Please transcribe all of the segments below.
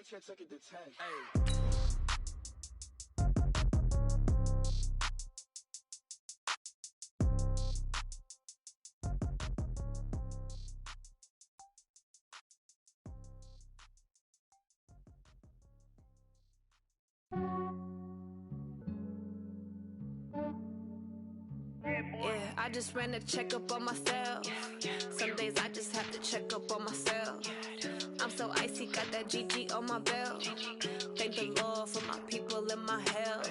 took it to 10. Yeah, I just ran a checkup on myself. Some days I just have to check up on myself. I'm so icy, got that GG on my belt. Thank the Lord for my people in my health.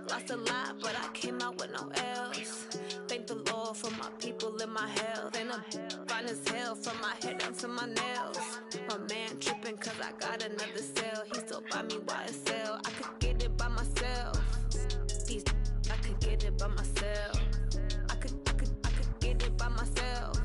Lost a lot, but I came out with no L's. Thank the Lord for my people in my health. And I'm fine as hell from my head down to my nails. My man tripping cause I got another cell. He still buy me YSL. I could get it by myself. These I could get it by myself. I could get it by myself.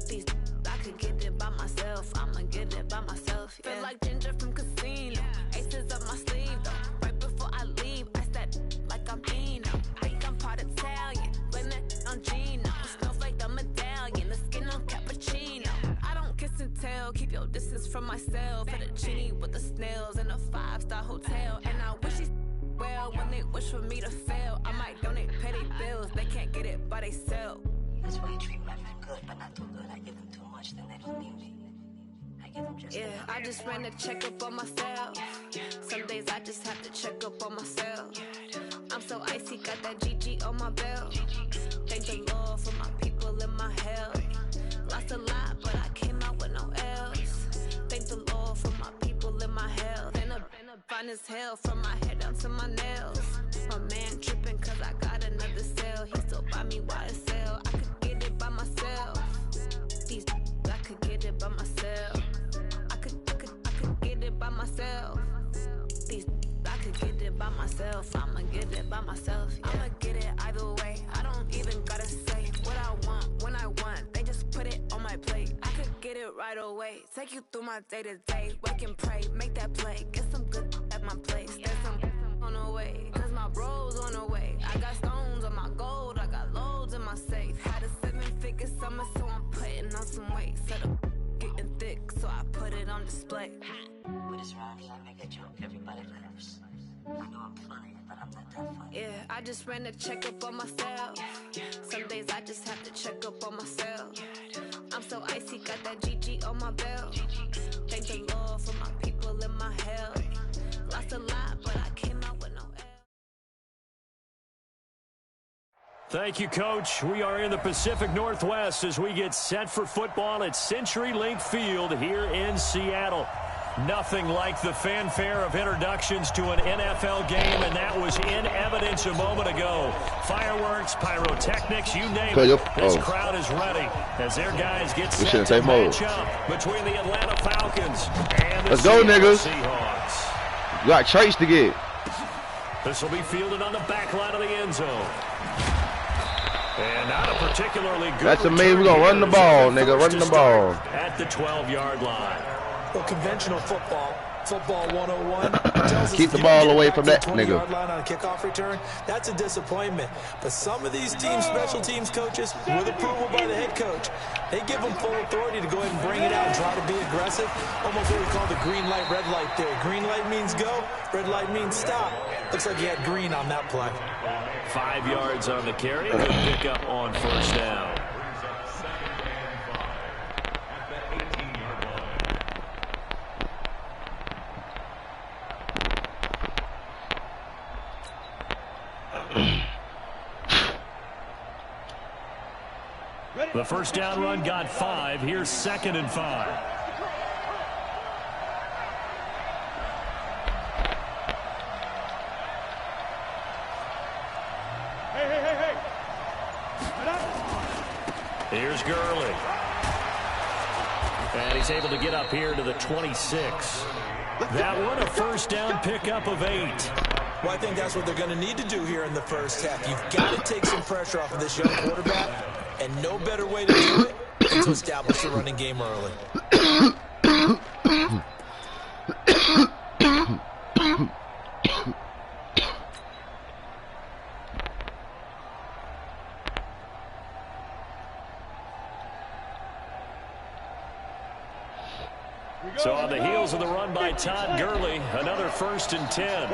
These I could get it by myself. I'ma get it by myself. Yeah. Feel like Ginger from Casino. Aces up my sleeve though. Right before I leave, I said like I'm Dino. Think I'm part Italian. Blame it on Gino. Snowflake the medallion. The skin on cappuccino. I don't kiss and tell. Keep your distance from myself. Fettuccine with the snails in a 5-star hotel. And I wish he's well when they wish for me to fail. I might donate petty bills. They can't get it by they sell. That's why you treat my men good, but not too good. I give them too much, then they don't need me. I give them just enough. I just ran a checkup on myself. Some days I just have to check up on myself. I'm so icy, got that GG on my belt. Thank the Lord for my people in my health. Lost a lot, but I came out with no L's. Thank the Lord for my people in my health. And I'm fine as hell from my head down to my nails. My man tripping cause I got another cell. He still buy me YSL. I could get it by myself. These I could get it by myself. I could get it by myself. These I could get it by myself. I'ma get it by myself. Yeah. I'ma get it either way. I don't even gotta say what I want when I want. They just put it on my plate. I could get it right away. Take you through my day to day. Wake and pray, make that play. Get some good at my place. There's some on the way, cause my bro's on the way. I got stones on my gold, I got loads in my safe. Had a 7-figure summer, so I'm putting on some weight. Set up getting thick, so I put it on display. With this round here, I make a joke, everybody laughs. I know I'm funny, but I'm not that funny. Yeah, I just ran a checkup on myself. Some days I just have to check up on myself. I'm so icy, got that GG on my belt. Thank the Lord for my people in my health. Lost a lot, but I came out with no L. Thank you, Coach. We are in the Pacific Northwest as we get set for football at CenturyLink Field here in Seattle. Nothing like the fanfare of introductions to an NFL game, and that was in evidence a moment ago. Fireworks, pyrotechnics, you name it. This crowd is ready as their guys get set to match up between the Atlanta Falcons and the Seattle Seahawks. You got church to get. This will be fielded on the back line of the end zone. And not a particularly good. That's amazing. We're going to run the ball, nigga. Run the ball. At the 12-yard line. Well, conventional football 101 tells us keep the ball away from that nigga. Line on a kickoff return, that's a disappointment. But some of these teams, special teams coaches, with approval by the head coach, they give them full authority to go ahead and bring it out and try to be aggressive. Almost what we call the green light, red light theory. Green light means go, red light means stop. Looks like he had green on that play. 5 yards on the carry. Good pickup on first down. The first down run got 5. Here's 2nd and 5. Hey. Here's Gurley. And he's able to get up here to the 26. That one a first down pickup of 8. Well, I think that's what they're going to need to do here in the first half. You've got to take some pressure off of this young quarterback, and no better way to do it than to establish the running game early. So on the heels of the run by Todd Gurley. Another 1st and 10.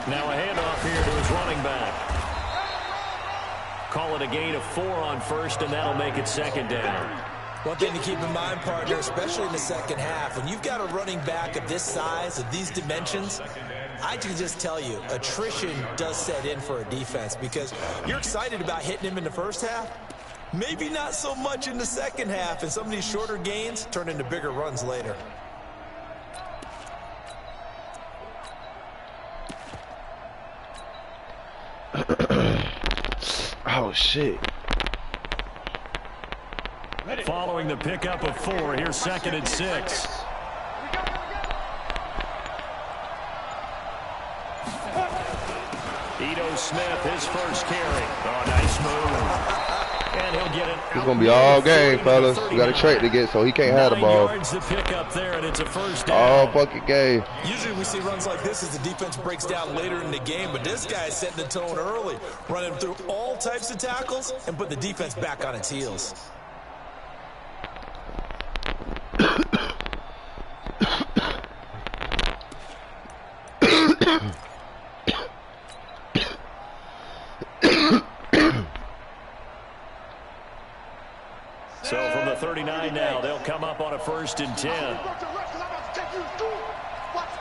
Now a handoff here to his running back. Call it a gain of 4 on 1st, and that'll make it 2nd down. One thing to keep in mind, partner, especially in the second half, when you've got a running back of this size, of these dimensions, I can just tell you, attrition does set in for a defense because you're excited about hitting him in the first half. Maybe not so much in the second half, and some of these shorter gains turn into bigger runs later. Oh, shit. Following the pickup of 4, here's 2nd and 6. Ito Smith, his first carry. Oh, nice move. And he'll get it. It's going to be all game, fellas. We got a trait to get, so he can't have the ball. 9 yards to pick up there, and it's a 1st down. All fucking game. Usually we see runs like this as the defense breaks down later in the game, but this guy is setting the tone early, running through all types of tackles and put the defense back on its heels. So from the 39 now, they'll come up on a 1st and 10. Watch the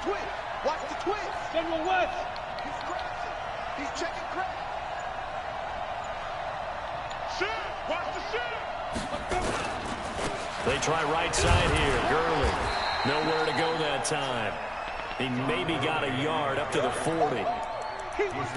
twist. Watch the twist. General West. He's checking crack. Shit. Watch the shit. They try right side here. Gurley. Nowhere to go that time. He maybe got a yard up to the 40.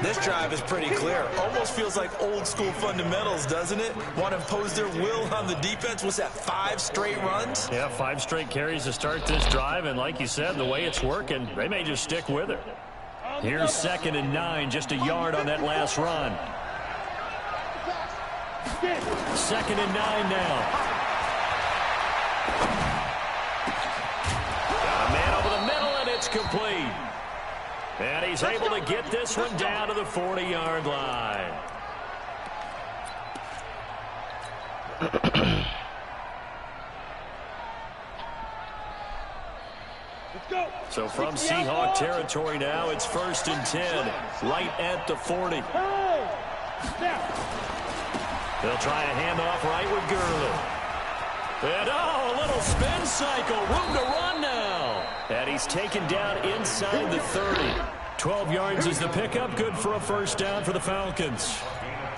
This drive is pretty clear. Almost feels like old school fundamentals, doesn't it? Want to impose their will on the defense. What's that, 5 straight runs? Yeah, 5 straight carries to start this drive, and like you said, the way it's working, they may just stick with it. Here's 2nd and 9, just a yard on that last run. 2nd and 9 now. Got a man over the middle, and it's complete. And he's able to get this one down to the 40-yard line. So from Seahawk territory now, it's 1st and 10, right at the 40. They'll try a handoff right with Gurley. And a little spin cycle, room to run now. And he's taken down inside the 30. 12 yards is the pickup, good for a 1st down for the Falcons.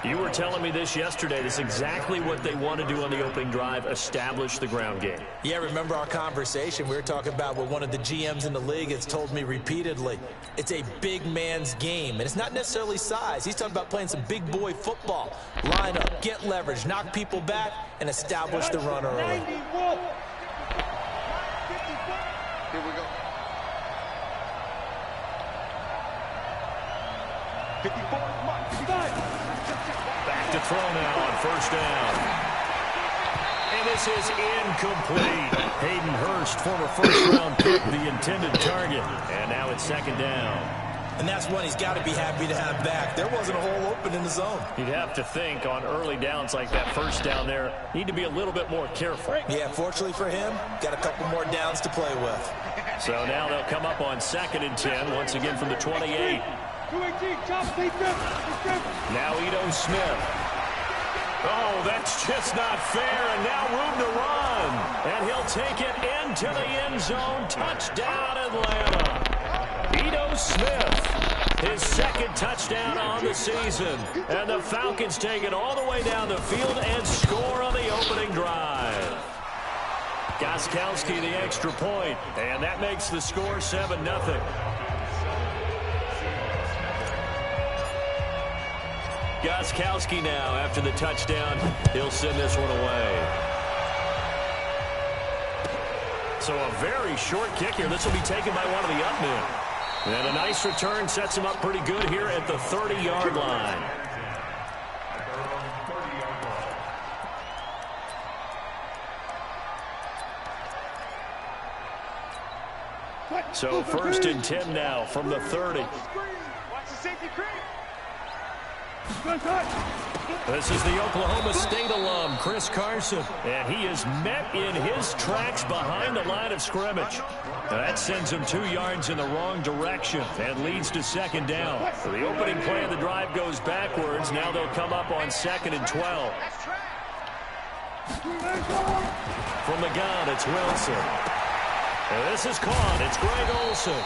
You were telling me this yesterday. This is exactly what they want to do on the opening drive, establish the ground game. Yeah, remember our conversation? We were talking about what one of the GMs in the league has told me repeatedly. It's a big man's game, and it's not necessarily size. He's talking about playing some big boy football. Line up, get leverage, knock people back, and establish the run early. Here we go. 54. Back to throw now on 1st down. And this is incomplete. Hayden Hurst, former 1st-round pick, the intended target. And now it's 2nd down. And that's one he's got to be happy to have back. There wasn't a hole open in the zone. You'd have to think on early downs like that 1st down there, need to be a little bit more careful. Yeah, fortunately for him, got a couple more downs to play with. So now they'll come up on 2nd and 10, once again from the 28. Now Ito Smith. Oh, that's just not fair, and now room to run. And he'll take it into the end zone. Touchdown, Atlanta. Ito Smith, his 2nd touchdown on the season. And the Falcons take it all the way down the field and score on the opening drive. Gostkowski the extra point, and that makes the score 7-0. Gostkowski now, after the touchdown, he'll send this one away. So a very short kick here. This will be taken by one of the up men. And a nice return sets him up pretty good here at the 30-yard line. So 1st and 10 now from the 30. Watch the safety creep. This is the Oklahoma State alum, Chris Carson, and he is met in his tracks behind the line of scrimmage. Now that sends him 2 yards in the wrong direction and leads to second down. The opening play of the drive goes backwards. Now they'll come up on 2nd and 12. From the gun, it's Wilson. And this is caught. It's Greg Olsen.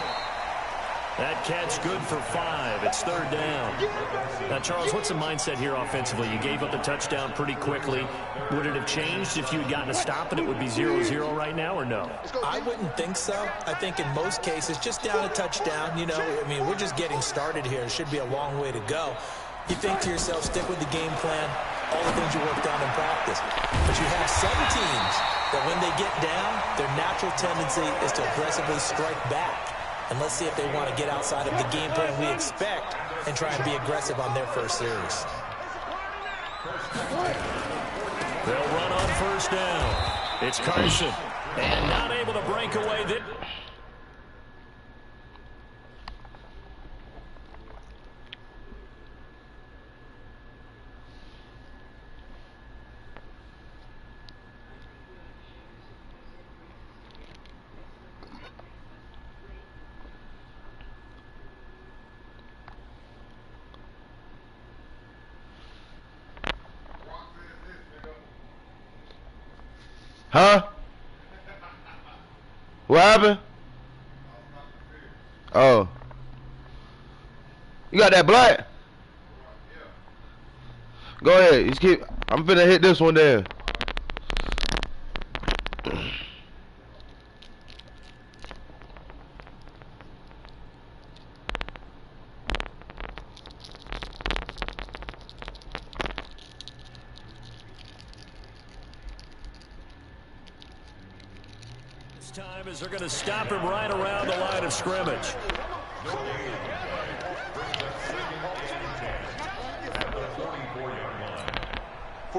That catch good for 5. It's 3rd down. Now, Charles, what's the mindset here offensively? You gave up the touchdown pretty quickly. Would it have changed if you had gotten a stop and it would be 0-0 right now, or no? I wouldn't think so. I think in most cases, just down a touchdown, you know, I mean, we're just getting started here. It should be a long way to go. You think to yourself, stick with the game plan, all the things you worked on in practice. But you have some teams that when they get down, their natural tendency is to aggressively strike back. And let's see if they want to get outside of the game plan we expect and try and be aggressive on their first series. They'll run on 1st down. It's Carson. And not able to break away. Huh? What happened? Oh. You got that black? Go ahead. Just keep. I'm finna hit this one there. Time is they're going to stop him right around the line of scrimmage.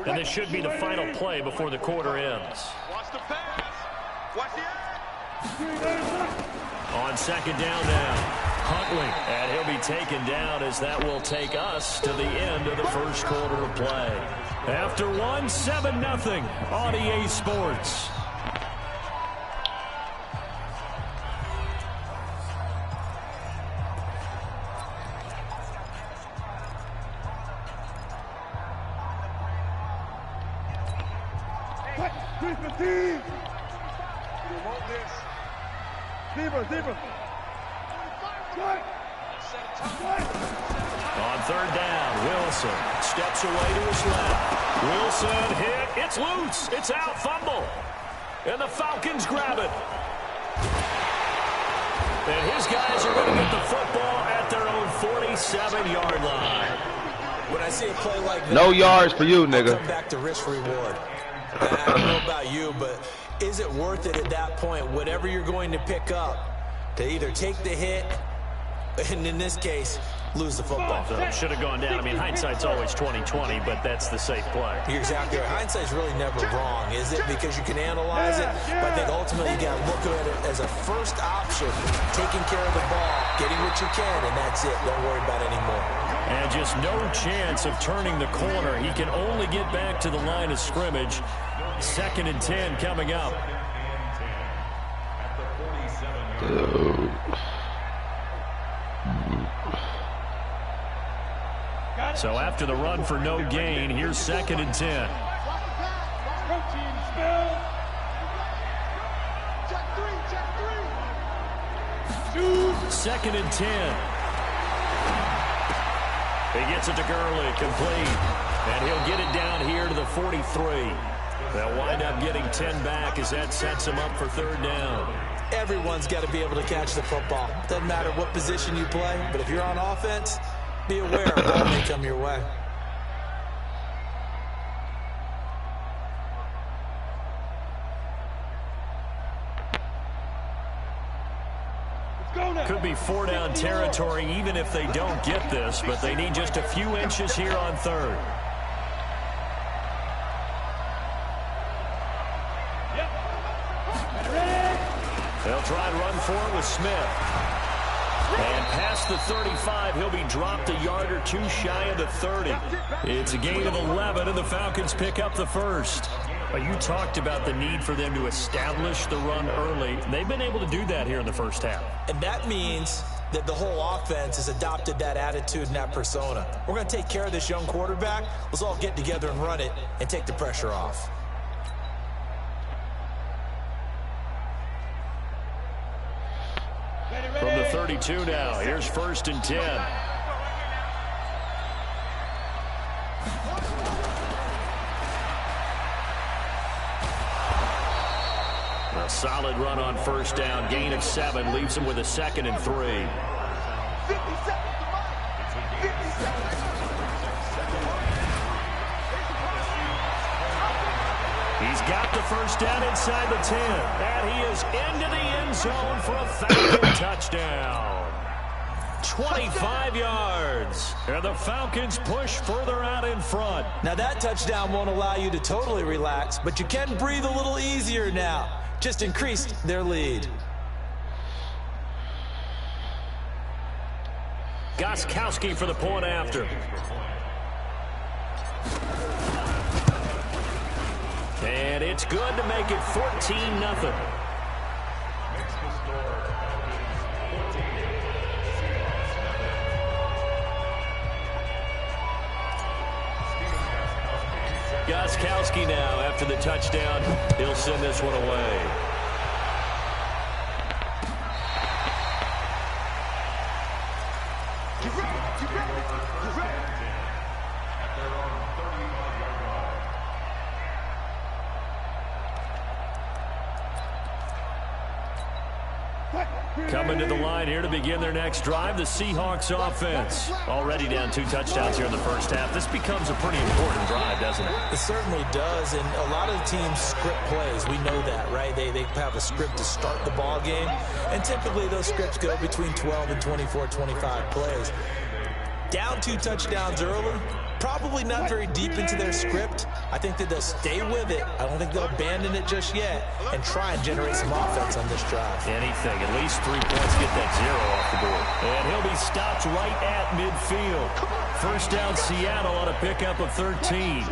And this should be the final play before the quarter ends. Watch the pass. Watch the On 2nd down now, Huntley, and he'll be taken down as that will take us to the end of the first quarter of play. After 7-0 on EA Sports. On 3rd down, Wilson steps away to his left. Wilson hit. It's loose. It's out. Fumble. And the Falcons grab it. And his guys are going to get the football at their own 47-yard line. When I see a play like that, no yards for you, nigga. Come back to risk reward. I don't know about you, but is it worth it at that point, whatever you're going to pick up, to either take the hit, and in this case, lose the football? So should have gone down. I mean, hindsight's always 20/20, but that's the safe play. You're exactly right. Hindsight's really never wrong, is it? Because you can analyze it, but I think ultimately you got to look at it as a first option, taking care of the ball, getting what you can, and that's it. Don't worry about it anymore. And just no chance of turning the corner. He can only get back to the line of scrimmage. 2nd and 10 coming up. So after the run for no gain, here's 2nd and 10. 2nd and 10. He gets it to Gurley, complete. And he'll get it down here to the 43. They'll wind up getting 10 back as that sets him up for 3rd down. Everyone's got to be able to catch the football. Doesn't matter what position you play, but if you're on offense, be aware of all may come your way. Could be 4-down territory even if they don't get this, but they need just a few inches here on 3rd. They'll try and run for it with Smith. And past the 35, he'll be dropped a yard or two shy of the 30. It's a gain of 11, and the Falcons pick up the first. You talked about the need for them to establish the run early. They've been able to do that here in the first half. And that means that the whole offense has adopted that attitude and that persona. We're going to take care of this young quarterback. Let's all get together and run it and take the pressure off. From the 32 now, here's 1st and 10. A solid run on 1st down, gain of 7, leaves him with a 2nd and 3. 50 seconds to mine. 50 seconds. He's got the 1st down inside the 10, and he is into the end zone for a Falcon touchdown. 25 yards, and the Falcons push further out in front. Now that touchdown won't allow you to totally relax, but you can breathe a little easier now. Just increased their lead. Gostkowski for the point after. And it's good to make it 14-0. Gostkowski now, after the touchdown, he'll send this one away. Coming to the line here to begin their next drive, the Seahawks offense. Already down 2 touchdowns here in the first half. This becomes a pretty important drive, doesn't it? It certainly does, and a lot of the teams script plays. We know that, right? They have a script to start the ball game, and typically those scripts go between 12 and 24, 25 plays. Down 2 touchdowns early, probably not very deep into their script. I think that they'll stay with it. I don't think they'll abandon it just yet and try and generate some offense on this drive. Anything, at least 3 points, get that 0 off the board. And he'll be stopped right at midfield. 1st down Seattle on a pickup of 13.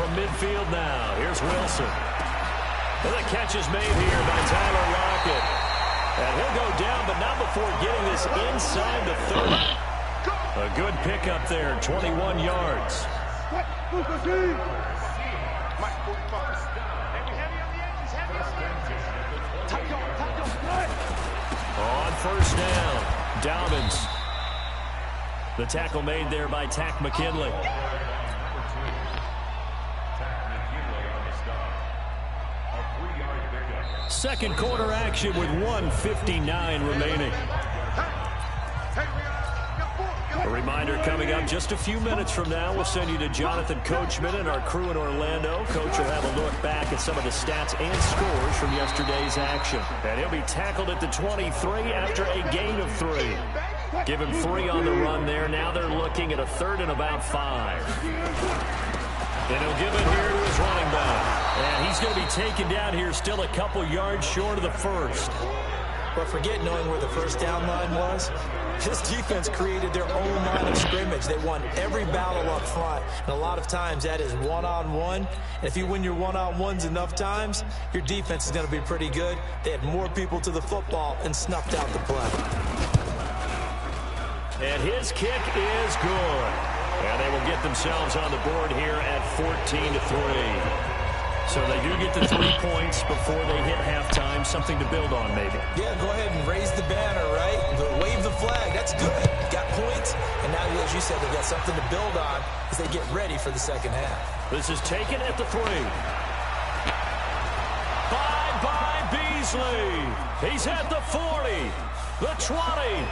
From midfield now, here's Wilson. And the catch is made here by Tyler Lockett. And he'll go down, but not before getting this inside the 30. A good pickup there, 21 yards. On 1st down, Dobbins. The tackle made there by Tack McKinley. Second quarter action with 1:59 remaining. A reminder coming up just a few minutes from now, we'll send you to Jonathan Coachman and our crew in Orlando. Coach will have a look back at some of the stats and scores from yesterday's action. And he'll be tackled at the 23 after a gain of 3. Give him 3 on the run there. Now they're looking at a 3rd and about 5. And he'll give it here to his running back. And he's going to be taken down here still a couple yards short of the 1st. But forget knowing where the 1st down line was. This defense created their own line of scrimmage. They won every battle up front. And a lot of times that is one-on-one. And if you win your one-on-ones enough times, your defense is going to be pretty good. They had more people to the football and snuffed out the play. And his kick is good. And they will get themselves on the board here at 14-3. So they do get the 3 points before they hit halftime. Something to build on, maybe. Yeah, go ahead and raise the banner, right? Wave the flag. That's good. Got points. And now, as you said, they've got something to build on as they get ready for the second half. This is taken at the 3. By Beasley. He's at the 40. The 20.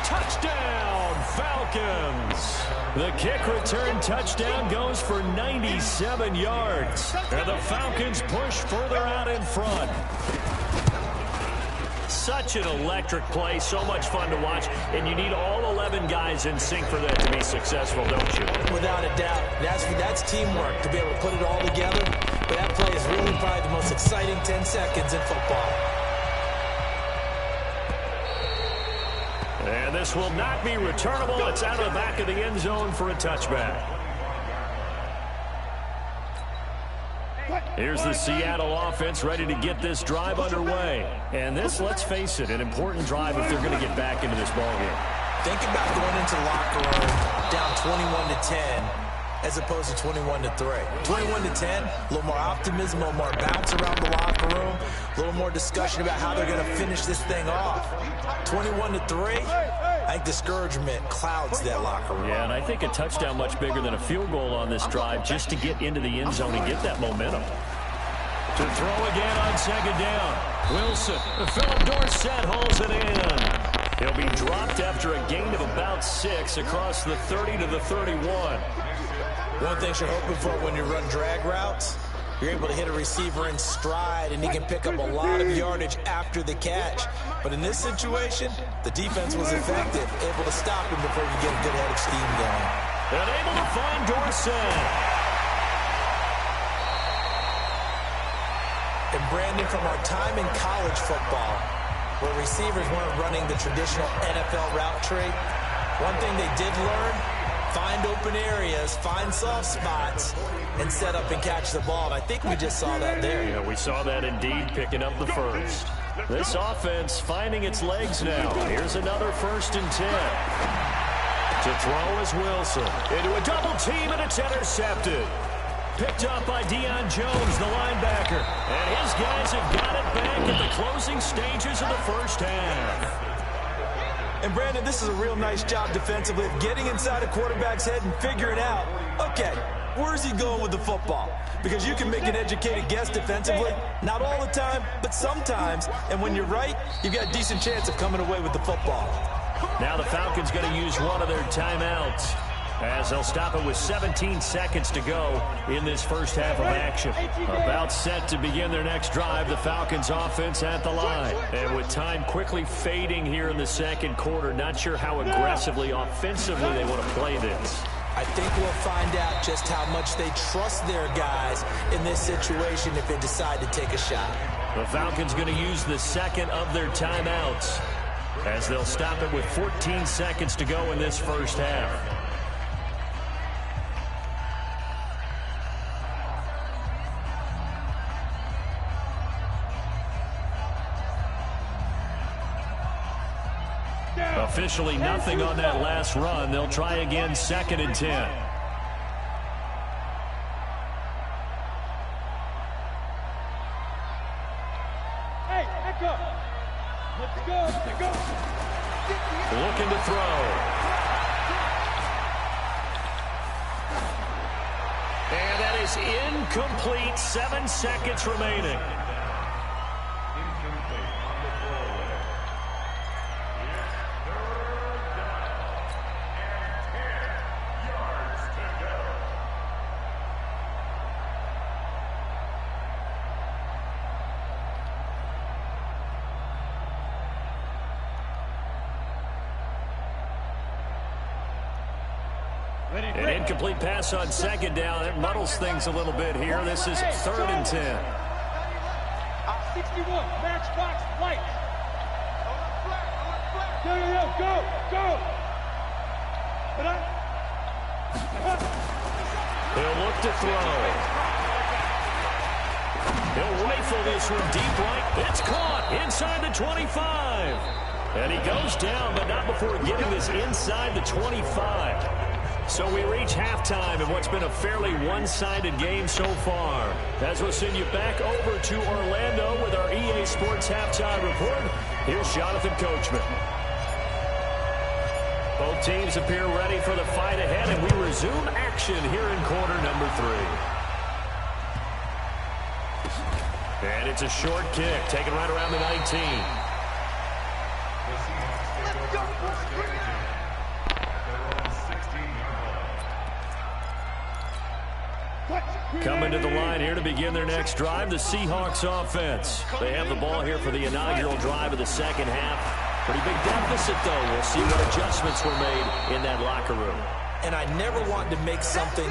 Touchdown, Falcons. The kick return touchdown goes for 97 yards. And the Falcons push further out in front. such an electric play, so much fun to watch, and you need all 11 guys in sync for that to be successful, don't you? Without a doubt. That's teamwork to be able to put it all together. But that play is really probably the most exciting 10 seconds in football. And this will not be returnable. It's out of the back of the end zone for a touchback. Here's the Seattle offense ready to get this drive underway. And this, let's face it, an important drive if they're going to get back into this ballgame. Think about going into the locker room down 21-10 as opposed to 21-3. 21-10, a little more optimism, a little more bounce around the locker room, a little more discussion about how they're going to finish this thing off. 21-3, I think discouragement clouds that locker room. Yeah, and I think a touchdown much bigger than a field goal on this drive just to get into the end zone and get that momentum. To throw again on second down. Wilson, Philip Dorsett holds it in. He'll be dropped after a gain of about 6 across the 30 to the 31. One thing you're hoping for when you run drag routes, you're able to hit a receiver in stride, and he can pick up a lot of yardage after the catch. But in this situation, the defense was effective, able to stop him before you get a good head of steam going. And able to find Dorsett. And Brandon, from our time in college football, where receivers weren't running the traditional NFL route tree, one thing they did learn, find open areas, find soft spots, and set up and catch the ball. And I think we just saw that there. Yeah, we saw that indeed, picking up the first. This offense finding its legs now. Here's another 1st and 10. To throw is Wilson. Into a double team, and it's intercepted. Picked up by Deion Jones, the linebacker. And his guys have got it back at the closing stages of the first half. And, Brandon, this is a real nice job defensively of getting inside a quarterback's head and figuring out, okay, where's he going with the football? Because you can make an educated guess defensively, not all the time, but sometimes. And when you're right, you've got a decent chance of coming away with the football. Now the Falcons going to use one of their timeouts, as they'll stop it with 17 seconds to go in this first half of action. About set to begin their next drive, the Falcons offense at the line. And with time quickly fading here in the second quarter, not sure how aggressively, offensively they want to play this. I think we'll find out just how much they trust their guys in this situation if they decide to take a shot. The Falcons going to use the second of their timeouts, as they'll stop it with 14 seconds to go in this first half. Officially nothing on that last run. They'll try again, 2nd and 10. Hey, echo. Let's go. Looking to throw. And that is incomplete. 7 seconds remaining. An incomplete pass on second down. It muddles things a little bit here. This is 3rd and 10. 61, matchbox light. Go. He'll look to throw. He'll rifle this one deep right. It's caught inside the 25. And he goes down, but not before getting this inside the 25. So we reach halftime in what's been a fairly one-sided game so far. As we'll send you back over to Orlando with our EA Sports Halftime Report, here's Jonathan Coachman. Both teams appear ready for the fight ahead, and we resume action here in quarter number 3. And it's a short kick, taken right around the 19. What? Coming to the line here to begin their next drive, the Seahawks offense. They have the ball here for the inaugural drive of the second half. Pretty big deficit, though. We'll see what adjustments were made in that locker room. And I never want to make something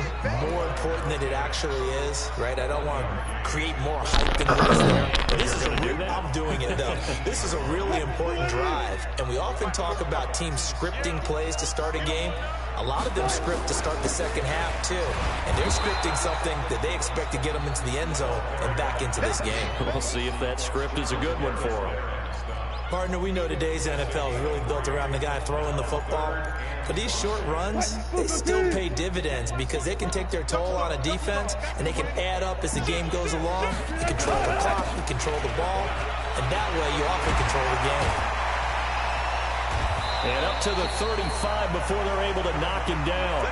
more important than it actually is, right? I don't want to create more hype than it is there. But this is I'm doing it, though. This is a really important drive. And we often talk about teams scripting plays to start a game. A lot of them script to start the second half, too. And they're scripting something that they expect to get them into the end zone and back into this game. We'll see if that script is a good one for them. Partner, we know today's NFL is really built around the guy throwing the football. But these short runs, they still pay dividends because they can take their toll on a defense and they can add up as the game goes along. You control the clock, you control the ball, and that way you often control the game. And up to the 35 before they're able to knock him down.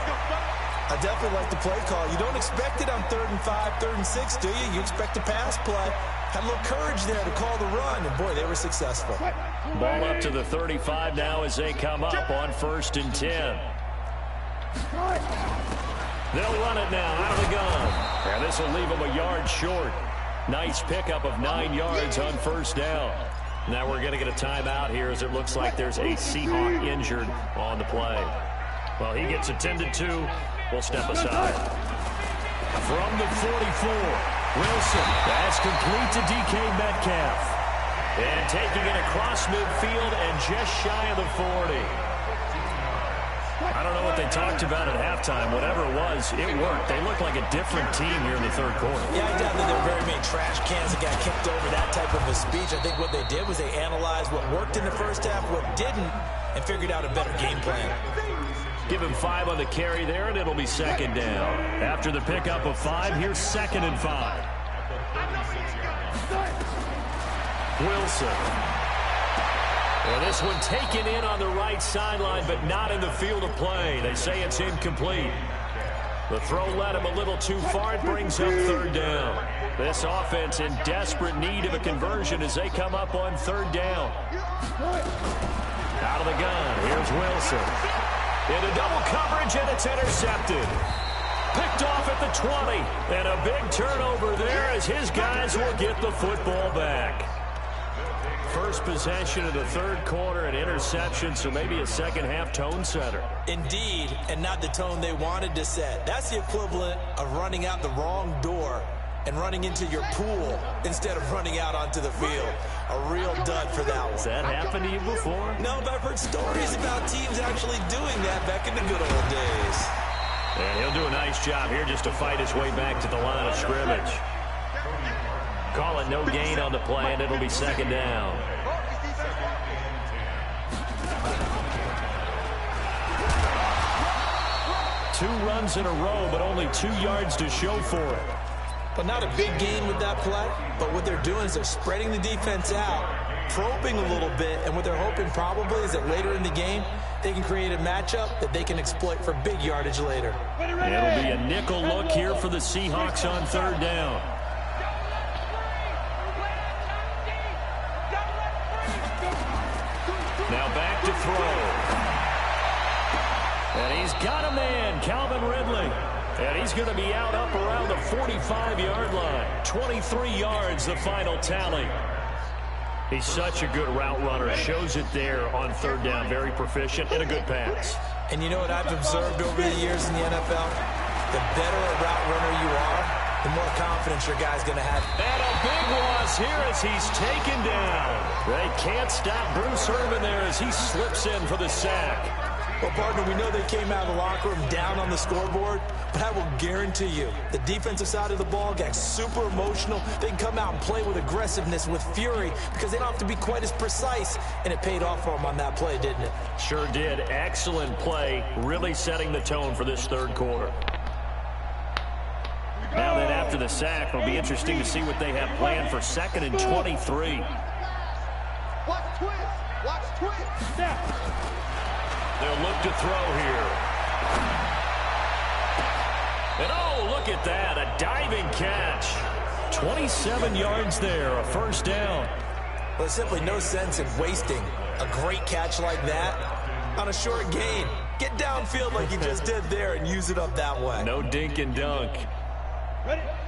I definitely like the play call. You don't expect it on 3rd and 5, 3rd and 6, do you? You expect a pass play. Had a little courage there to call the run, and boy, they were successful. Ball up to the 35 now as they come up on 1st and 10. They'll run it now out of the gun. And this will leave them a yard short. Nice pickup of 9 yards on 1st down. Now we're going to get a timeout here as it looks like there's a Seahawk injured on the play. Well, he gets attended to. We'll step aside. From the 44, Wilson. That's complete to DK Metcalf. And taking it across midfield and just shy of the 40. I don't know what they talked about at halftime. Whatever it was, it worked. They look like a different team here in the 3rd quarter. Yeah, I doubt that there were very many trash cans that got kicked over that type of a speech. I think what they did was they analyzed what worked in the first half, what didn't, and figured out a better game plan. Give him 5 on the carry there, and it'll be 2nd down. After the pickup of 5, here's 2nd and 5. Wilson. And this one taken in on the right sideline, but not in the field of play. They say it's incomplete. The throw led him a little too far. It brings up 3rd down. This offense in desperate need of a conversion as they come up on 3rd down. Out of the gun, here's Wilson. Into double coverage, and it's intercepted. Picked off at the 20. And a big turnover there as his guys will get the football back. First possession of the 3rd quarter, an interception, so maybe a second-half tone setter. Indeed, and not the tone they wanted to set. That's the equivalent of running out the wrong door and running into your pool instead of running out onto the field. A real dud for that one. Has that happened to you before? No, but I've heard stories about teams actually doing that back in the good old days. And he'll do a nice job here just to fight his way back to the line of scrimmage. Call it no gain on the play, and it'll be 2nd down. Two runs in a row, but only 2 yards to show for it. But not a big gain with that play. But what they're doing is they're spreading the defense out, probing a little bit, and what they're hoping probably is that later in the game, they can create a matchup that they can exploit for big yardage later. It'll be a nickel look here for the Seahawks on 3rd down. Now back to throw. And he's got a man, Calvin Ridley. And he's going to be out up around the 45-yard line. 23 yards, the final tally. He's such a good route runner. Shows it there on 3rd down. Very proficient and a good pass. And you know what I've observed over the years in the NFL? The better a route runner you are, the more confidence your guy's going to have. And a big loss here as he's taken down. They can't stop Bruce Irvin there as he slips in for the sack. Well, partner, we know they came out of the locker room down on the scoreboard, but I will guarantee you the defensive side of the ball got super emotional. They can come out and play with aggressiveness, with fury, because they don't have to be quite as precise, and it paid off for them on that play, didn't it? Sure did. Excellent play, really setting the tone for this 3rd quarter. Now then, after the sack, it'll be interesting to see what they have planned for 2nd and 23. Watch twist. Watch twist. Snap. They'll look to throw here. And oh, look at that, a diving catch. 27 yards there, a 1st down. Well, there's simply no sense in wasting a great catch like that on a short gain. Get downfield like you just did there and use it up that way. No dink and dunk.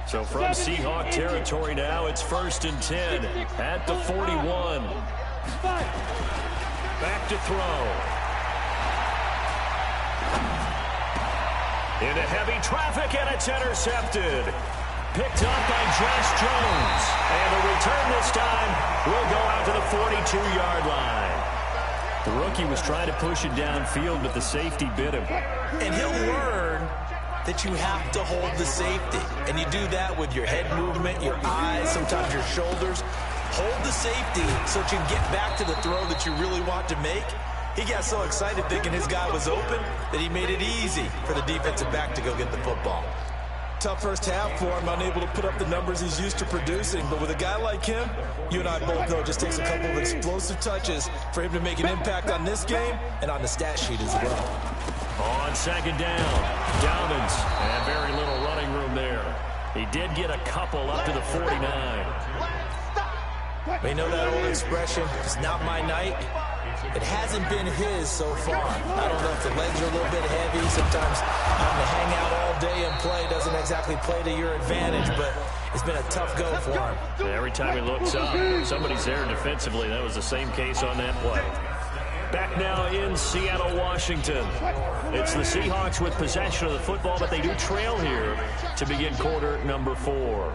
So from Seahawk territory now, it's 1st and 10 at the 41. Back to throw. Into heavy traffic, and it's intercepted. Picked up by Josh Jones. And the return this time will go out to the 42-yard line. The rookie was trying to push it downfield, but the safety bit him. And he'll learn that you have to hold the safety. And you do that with your head movement, your eyes, sometimes your shoulders. Hold the safety so that you can get back to the throw that you really want to make. He got so excited thinking his guy was open that he made it easy for the defensive back to go get the football. Tough first half for him, unable to put up the numbers he's used to producing. But with a guy like him, you and I both know it just takes a couple of explosive touches for him to make an impact on this game and on the stat sheet as well. On 2nd down, Dobbins, and very little running room there. He did get a couple up to the 49. We know that old expression, it's not my night. It hasn't been his so far. I don't know if the legs are a little bit heavy. Sometimes having to hang out all day and play doesn't exactly play to your advantage, but it's been a tough go for him. Every time he looks up, somebody's there defensively. That was the same case on that play. Back now in Seattle, Washington. It's the Seahawks with possession of the football, but they do trail here to begin quarter number 4.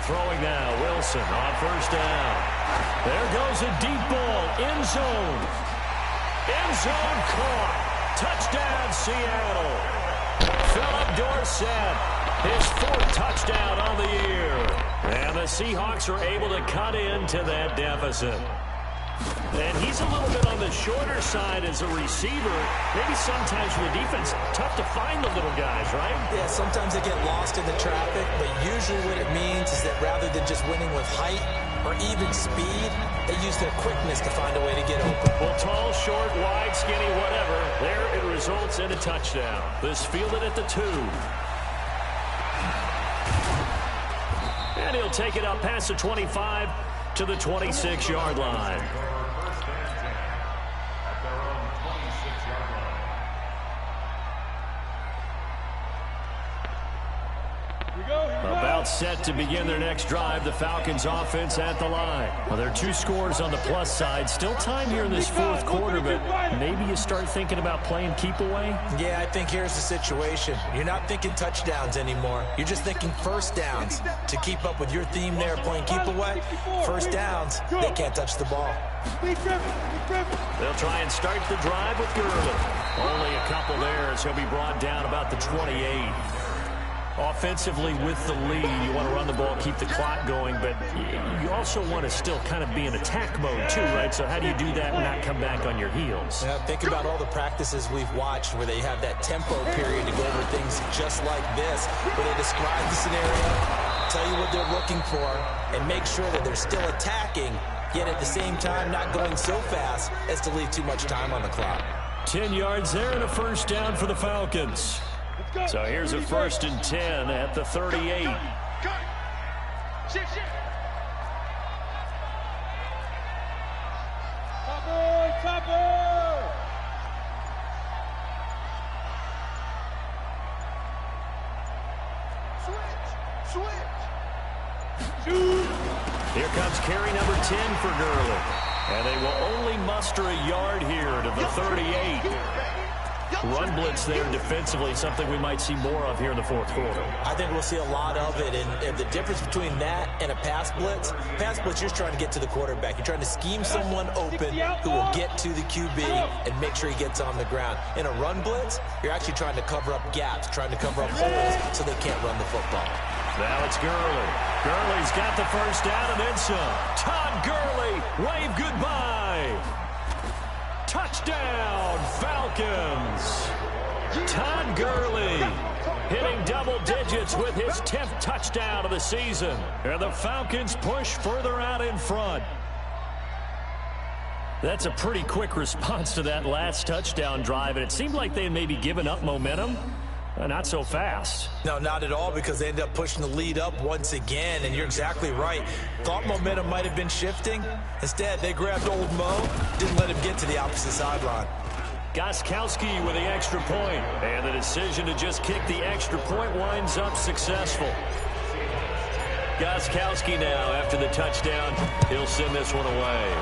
Throwing now, Wilson on 1st down. There goes a deep ball, end zone. End zone caught. Touchdown, Seattle. Philip Dorsett, his 4th touchdown on the year. And the Seahawks are able to cut into that deficit. And he's a little bit on the shorter side as a receiver. Maybe sometimes for the defense, tough to find the little guys, right? Yeah, sometimes they get lost in the traffic, but usually what it means is that rather than just winning with height or even speed, they use their quickness to find a way to get open. Well, tall, short, wide, skinny, whatever, there it results in a touchdown. This fielded at the 2. And he'll take it up past the 25 to the 26-yard line. About set to begin their next drive, the Falcons offense at the line. Well, there are 2 scores on the plus side. Still time here in this 4th quarter, but maybe you start thinking about playing keep away? Yeah, I think here's the situation. You're not thinking touchdowns anymore. You're just thinking first downs. To keep up with your theme there, playing keep away, first downs, they can't touch the ball. They'll try and start the drive with Gurley. Only a couple there as he'll be brought down about the 28. Offensively with the lead, you want to run the ball, keep the clock going, but you also want to still kind of be in attack mode too, right? So how do you do that and not come back on your heels? Yeah, think about all the practices we've watched where they have that tempo period to go over things just like this, where they describe the scenario, tell you what they're looking for, and make sure that they're still attacking, yet at the same time not going so fast as to leave too much time on the clock. 10 yards there and a first down for the Falcons. So here's a 1st and 10 at the 38. Here comes carry number 10 for Gurley. And they will only muster a yard here to the 38. Run blitz there defensively, something we might see more of here in the 4th quarter. I think we'll see a lot of it, and the difference between that and a pass blitz, you're trying to get to the quarterback. You're trying to scheme someone open who will get to the QB and make sure he gets on the ground. In a run blitz, you're actually trying to cover up gaps, trying to cover up holes so they can't run the football. Now it's Gurley. Gurley's got the first down and then some. Todd Gurley, wave goodbye. Touchdown, Falcons. Todd Gurley hitting double digits with his 10th touchdown of the season. And the Falcons push further out in front. That's a pretty quick response to that last touchdown drive, and it seemed like they had maybe given up momentum. Not so fast. No, not at all, because they ended up pushing the lead up once again, and you're exactly right. Thought momentum might have been shifting. Instead, they grabbed old Mo, didn't let him get to the opposite sideline. Gostkowski with the extra point. And the decision to just kick the extra point winds up successful. Gostkowski now, after the touchdown, he'll send this one away.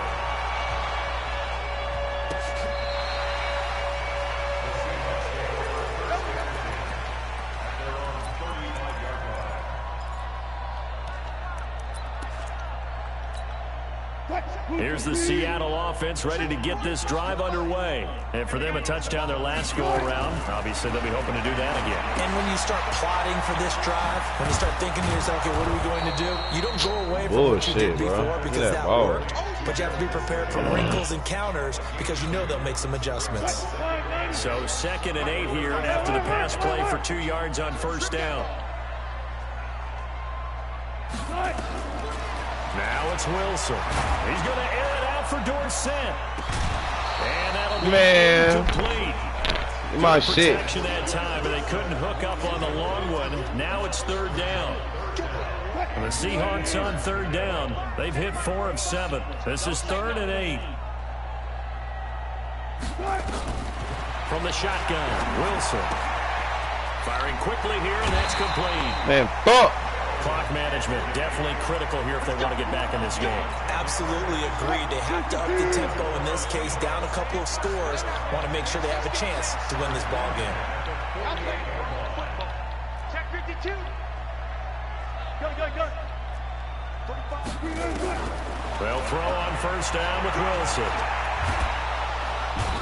Here's the Seattle offense ready to get this drive underway. And for them, a touchdown their last go-around. Obviously, they'll be hoping to do that again. And when you start plotting for this drive, when you start thinking to yourself, okay, what are we going to do? You don't go away from what you did before because that worked. But you have to be prepared for wrinkles and counters because you know they'll make some adjustments. So 2nd and 8 here after the pass play for 2 yards on first down. Now it's Wilson. He's going to air it out for Dorsett. And that'll be incomplete. My shit. Protection that time, and they couldn't hook up on the long one. Now it's 3rd down. And the Seahawks on 3rd down. They've hit 4 of 7. This is 3rd and 8. From the shotgun, Wilson. Firing quickly here, and that's complete. Man, fuck. Clock management definitely critical here if they want to get back in this game. Absolutely agreed. They have to up the tempo in this case, down a couple of scores. Want to make sure they have a chance to win this ball game. Check 52. Go. 45. They'll throw on first down with Wilson.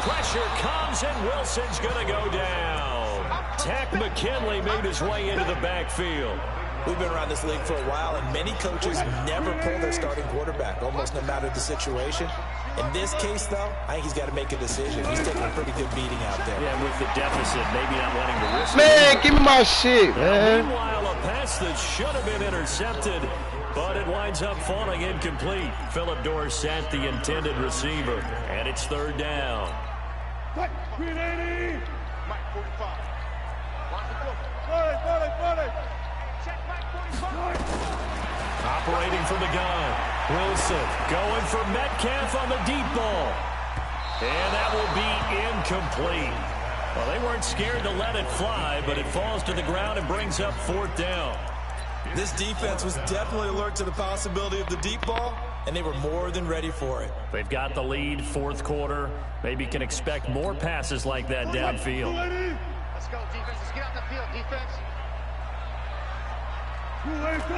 Pressure comes, and Wilson's going to go down. Tack McKinley made his way into the backfield. We've been around this league for a while, and many coaches never pull their starting quarterback, almost no matter the situation. In this case, though, I think he's got to make a decision. He's taking a pretty good beating out there. Yeah, with the deficit, maybe not wanting to risk it. Man, give me my shit, man. Meanwhile, a pass that should have been intercepted, but it winds up falling incomplete. Philip Dorsett, the intended receiver, and it's 3rd down. 380. Mike 45. Watch the floor. 40. Operating from the gun. Wilson going for Metcalf on the deep ball. And that will be incomplete. Well, they weren't scared to let it fly, but it falls to the ground and brings up 4th down. This defense was definitely alert to the possibility of the deep ball, and they were more than ready for it. They've got the lead, 4th quarter. Maybe can expect more passes like that downfield. Let's go, defense. Let's get out the field, defense.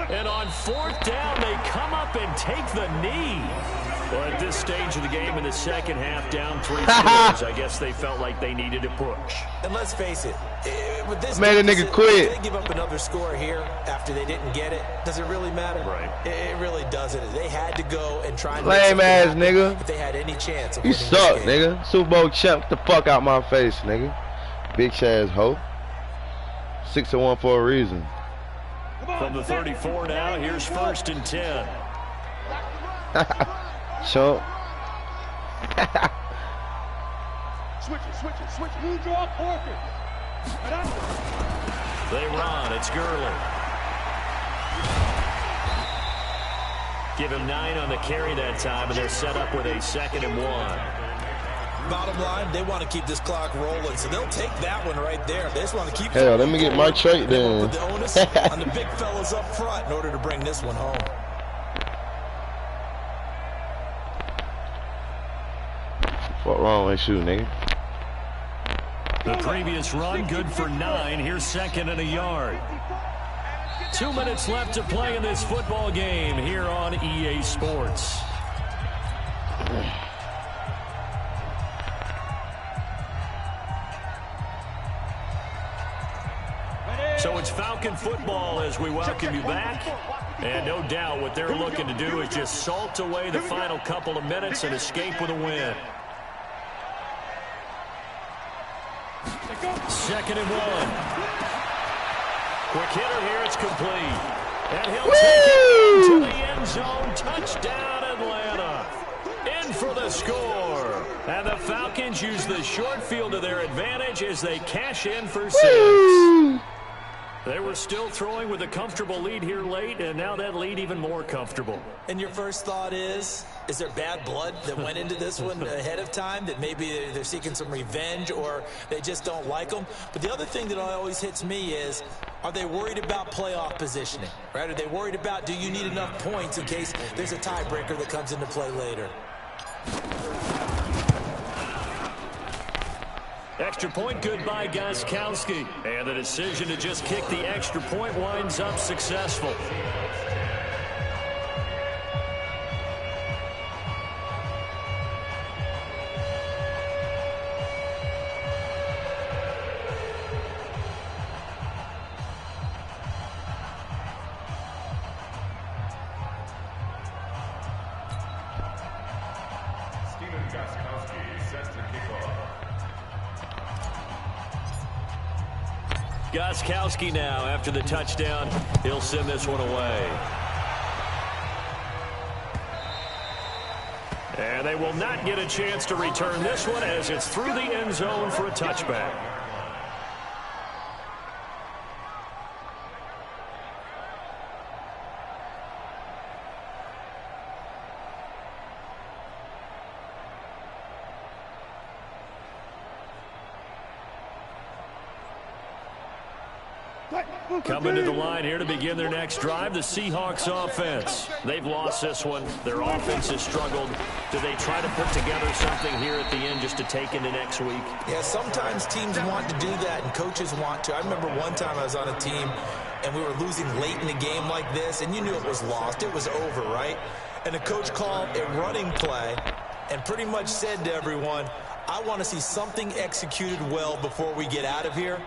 And on 4th down, they come up and take the knee. Well, at this stage of the game in the second half, down 3 scores, I guess they felt like they needed to push. And let's face it, with this Man, a nigga quit. If they give up another score here after they didn't get it, does it really matter? Right. It really doesn't. They had to go and try and lame ass nigga. if they had any chance of You winning suck, this game. nigga. Super Bowl champ, get the fuck out my face, nigga. Bitch ass hoe. 6-1 for a reason. From the 34 now, here's 1st and 10. Chump. Switch it. New draw, Parker. They run. It's Gurley. Give him 9 on the carry that time, and they're set up with a 2nd and 1. Bottom line, they want to keep this clock rolling, so they'll take that one right there. They just want to keep. Hell, let me get my trait then. Put the onus on the big fellas up front in order to bring this one home. What wrong with you, nigga? The previous run, good for 9. Here's 2nd and a yard. 2 minutes left to play in this football game here on EA Sports. So it's Falcon football as we welcome you back. And no doubt what they're looking to do is just salt away the final couple of minutes and escape with a win. 2nd and 1. Quick hitter here, it's complete. And he'll take it to the end zone. Touchdown, Atlanta. In for the score. And the Falcons use the short field to their advantage as they cash in for 6. They were still throwing with a comfortable lead here late, and now that lead even more comfortable. And your first thought is there bad blood that went into this one ahead of time, that maybe they're seeking some revenge or they just don't like them? But the other thing that always hits me is, are they worried about playoff positioning, right? Are they worried about, do you need enough points in case there's a tiebreaker that comes into play later? Extra point good by Gostkowski. And the decision to just kick the extra point winds up successful. Gostkowski now, after the touchdown, he'll send this one away. And they will not get a chance to return this one as it's through the end zone for a touchback. Coming to the line here to begin their next drive, the Seahawks offense. They've lost this one. Their offense has struggled. Do they try to put together something here at the end just to take into next week? Yeah, sometimes teams want to do that and coaches want to. I remember one time I was on a team and we were losing late in the game like this, and you knew it was lost. It was over, right? And the coach called a running play and pretty much said to everyone, I want to see something executed well before we get out of here.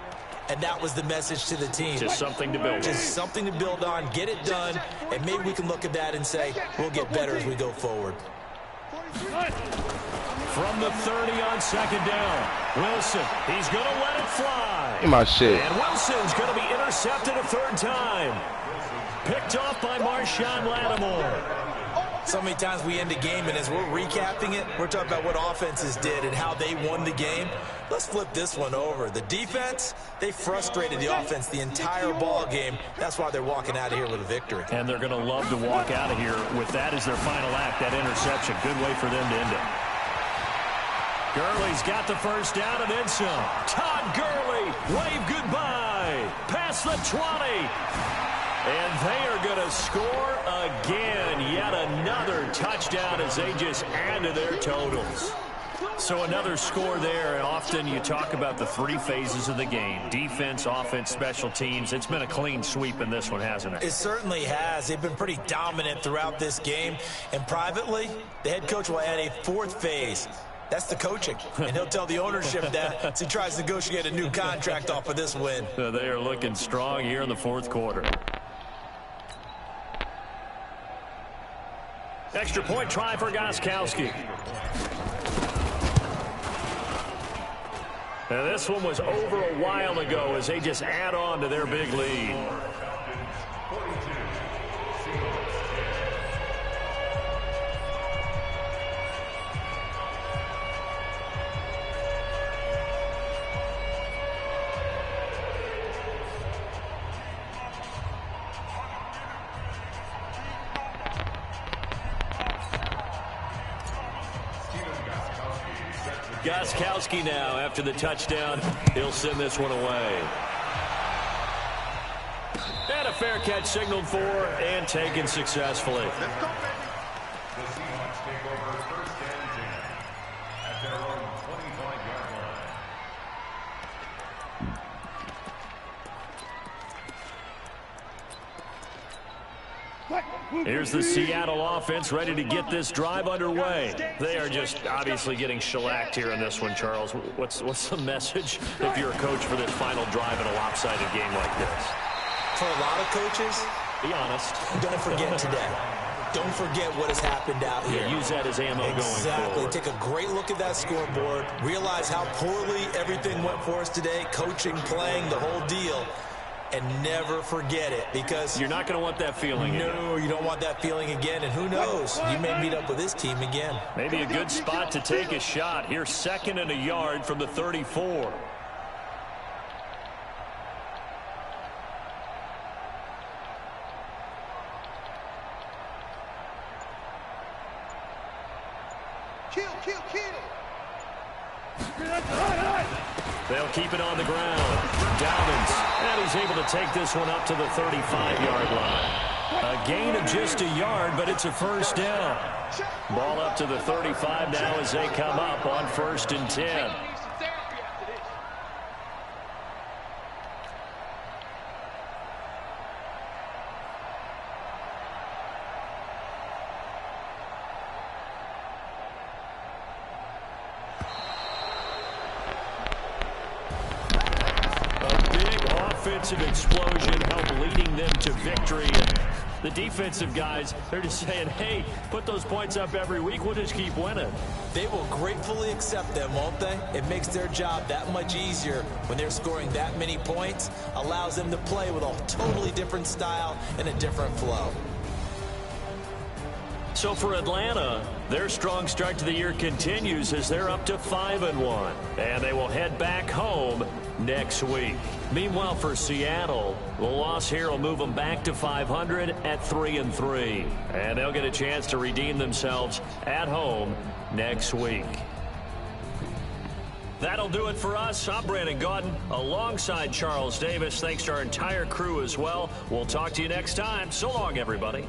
And that was the message to the team. Just something to build on. Just something to build on, get it done, and maybe we can look at that and say, we'll get better as we go forward. From the 30 on second down, Wilson, he's going to let it fly. Get my shit. And Wilson's going to be intercepted a third time. Picked off by Marshawn Lattimore. So many times we end a game, and as we're recapping it, we're talking about what offenses did and how they won the game. Let's flip this one over. The defense, they frustrated the offense the entire ball game. That's why they're walking out of here with a victory. And they're going to love to walk out of here with that as their final act, that interception. Good way for them to end it. Gurley's got the first down and then some. Todd Gurley, wave goodbye. Past the 20. And they are going to score again. Yet another touchdown as they just add to their totals. So another score there. Often you talk about the three phases of the game. Defense, offense, special teams. It's been a clean sweep in this one, hasn't it? It certainly has. They've been pretty dominant throughout this game. And privately, the head coach will add a fourth phase. That's the coaching. And he'll tell the ownership that as he tries to negotiate a new contract off of this win. They are looking strong here in the fourth quarter. Extra point try for Gostkowski. And this one was over a while ago as they just add on to their big lead. Gostkowski now, after the touchdown, he'll send this one away. And a fair catch signaled for and taken successfully. The Seahawks take over first and 10 at their own 25-yard line. Here's the Seattle offense ready to get this drive underway. They are just obviously getting shellacked here in this one, Charles. What's the message if you're a coach for this final drive in a lopsided game like this? For a lot of coaches, be honest. Don't forget today. Don't forget what has happened out here. Yeah, use that as ammo going forward. Take a great look at that scoreboard. Realize how poorly everything went for us today. Coaching, playing, the whole deal. And never forget it, because you're not going to want that feeling again. No, you don't want that feeling again. And who knows? You may meet up with this team again. Maybe a good spot to take a shot. Here's 2nd and a yard from the 34. Kill, kill, kill. They'll keep it on the ground. Dowdens, and he's able to take this one up to the 35-yard line. A gain of just a yard, but it's a first down. Ball up to the 35 now as they come up on 1st and 10. Offensive explosion helped leading them to victory. And the defensive guys, they're just saying, hey, put those points up every week. We'll just keep winning. They will gratefully accept them, won't they? It makes their job that much easier when they're scoring that many points. Allows them to play with a totally different style and a different flow. So for Atlanta, their strong start to the year continues as they're up to 5-1. And they will head back home next week. Meanwhile, for Seattle, the loss here will move them back to 500 at 3-3. And they'll get a chance to redeem themselves at home next week. That'll do it for us. I'm Brandon Gaudin alongside Charles Davis. Thanks to our entire crew as well. We'll talk to you next time. So long, everybody.